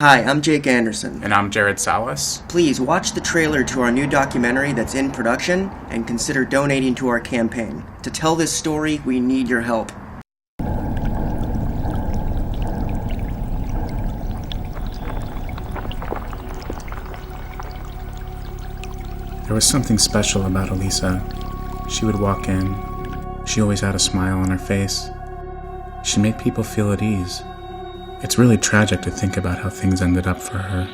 Hi, I'm Jake Anderson. And I'm Jared Salas. Please watch the trailer to our new documentary that's in production and consider donating to our campaign. To tell this story, we need your help. There was something special about Elisa. She would walk in. She always had a smile on her face. She made people feel at ease. It's really tragic to think about how things ended up for her.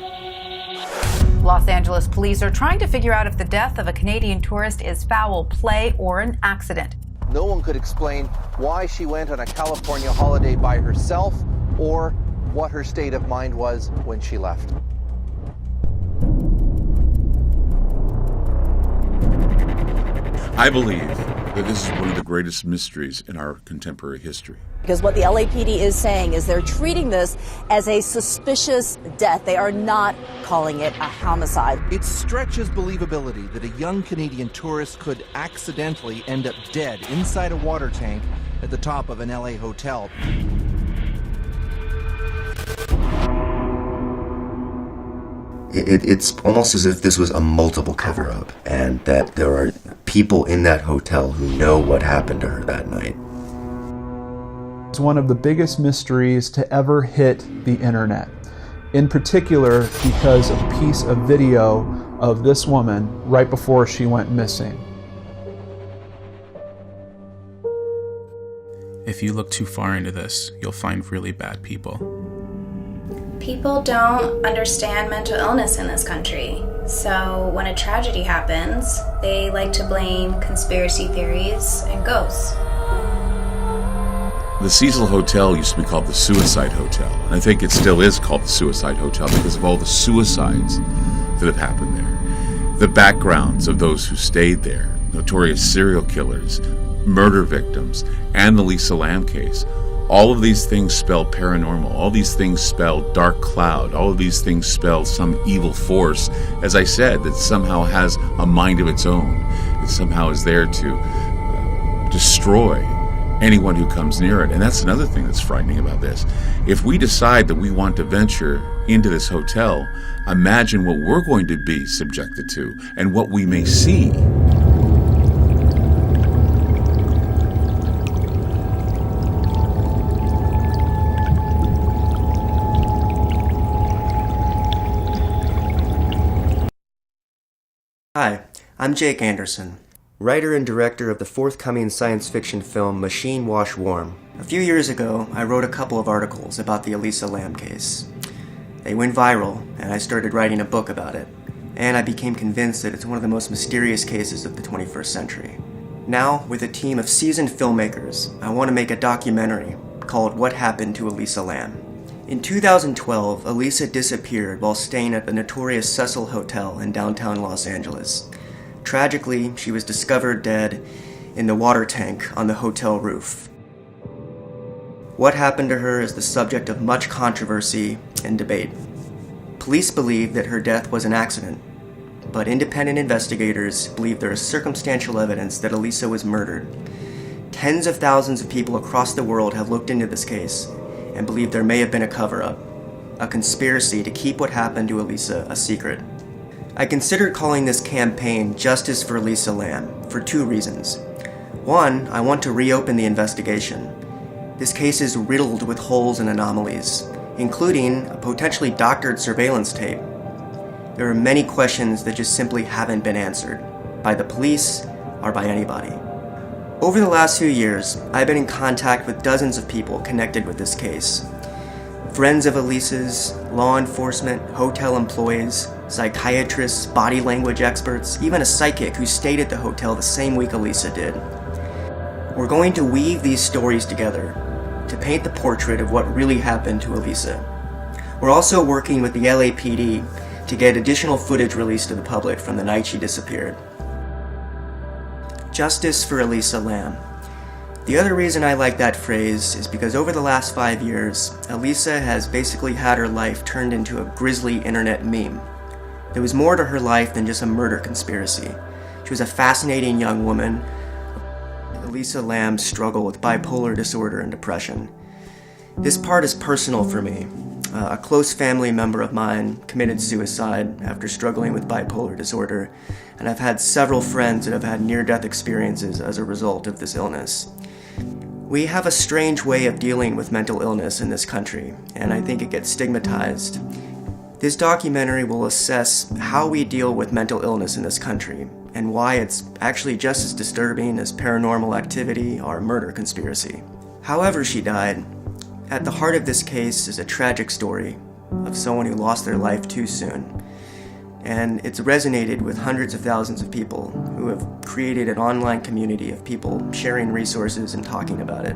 Los Angeles police are trying to figure out if the death of a Canadian tourist is foul play or an accident. No one could explain why she went on a California holiday by herself or what her state of mind was when she left. I believe that this is one of the greatest mysteries in our contemporary history. Because what the LAPD is saying is they're treating this as a suspicious death. They are not calling it a homicide. It stretches believability that a young Canadian tourist could accidentally end up dead inside a water tank at the top of an LA hotel. It's almost as if this was a multiple cover-up, and that there are people in that hotel who know what happened to her that night. It's one of the biggest mysteries to ever hit the internet. In particular, because of a piece of video of this woman right before she went missing. If you look too far into this, you'll find really bad people. People don't understand mental illness in this country. So when a tragedy happens, they like to blame conspiracy theories and ghosts. The Cecil Hotel used to be called the Suicide Hotel, and I think it still is called the Suicide Hotel because of all the suicides that have happened there. The backgrounds of those who stayed there, notorious serial killers, murder victims, and the Elisa Lam case. All of these things spell paranormal. All these things spell dark cloud. All of these things spell some evil force, as I said, that somehow has a mind of its own. It somehow is there to destroy anyone who comes near it. And that's another thing that's frightening about this. If we decide that we want to venture into this hotel, imagine what we're going to be subjected to and what we may see. Hi, I'm Jake Anderson, writer and director of the forthcoming science fiction film Machine Wash Warm. A few years ago, I wrote a couple of articles about the Elisa Lam case. They went viral, and I started writing a book about it. And I became convinced that it's one of the most mysterious cases of the 21st century. Now, with a team of seasoned filmmakers, I want to make a documentary called What Happened to Elisa Lam. In 2012, Elisa disappeared while staying at the notorious Cecil Hotel in downtown Los Angeles. Tragically, she was discovered dead in the water tank on the hotel roof. What happened to her is the subject of much controversy and debate. Police believe that her death was an accident, but independent investigators believe there is circumstantial evidence that Elisa was murdered. Tens of thousands of people across the world have looked into this case and believe there may have been a cover-up, a conspiracy to keep what happened to Elisa a secret. I considered calling this campaign Justice for Elisa Lam for two reasons. One, I want to reopen the investigation. This case is riddled with holes and anomalies, including a potentially doctored surveillance tape. There are many questions that just simply haven't been answered, by the police or by anybody. Over the last few years, I've been in contact with dozens of people connected with this case. Friends of Elisa's, law enforcement, hotel employees, psychiatrists, body language experts, even a psychic who stayed at the hotel the same week Elisa did. We're going to weave these stories together to paint the portrait of what really happened to Elisa. We're also working with the LAPD to get additional footage released to the public from the night she disappeared. Justice for Elisa Lam. The other reason I like that phrase is because over the last 5 years, Elisa has basically had her life turned into a grisly internet meme. There was more to her life than just a murder conspiracy. She was a fascinating young woman. Elisa Lam's struggle with bipolar disorder and depression. This part is personal for me. A close family member of mine committed suicide after struggling with bipolar disorder, and I've had several friends that have had near-death experiences as a result of this illness. We have a strange way of dealing with mental illness in this country, and I think it gets stigmatized. This documentary will assess how we deal with mental illness in this country, and why it's actually just as disturbing as paranormal activity or murder conspiracy. However she died, at the heart of this case is a tragic story of someone who lost their life too soon. And it's resonated with hundreds of thousands of people who have created an online community of people sharing resources and talking about it.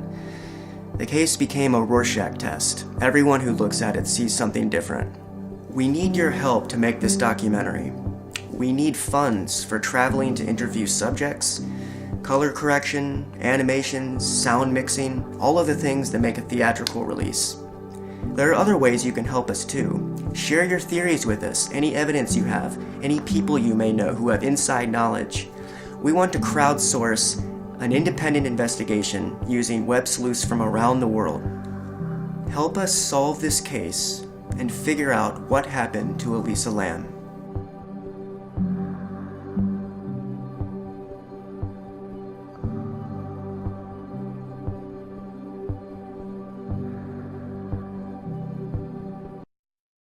The case became a Rorschach test. Everyone who looks at it sees something different. We need your help to make this documentary. We need funds for traveling to interview subjects, color correction, animations, sound mixing, all of the things that make a theatrical release. There are other ways you can help us too. Share your theories with us, any evidence you have, any people you may know who have inside knowledge. We want to crowdsource an independent investigation using web sleuths from around the world. Help us solve this case and figure out what happened to Elisa Lam.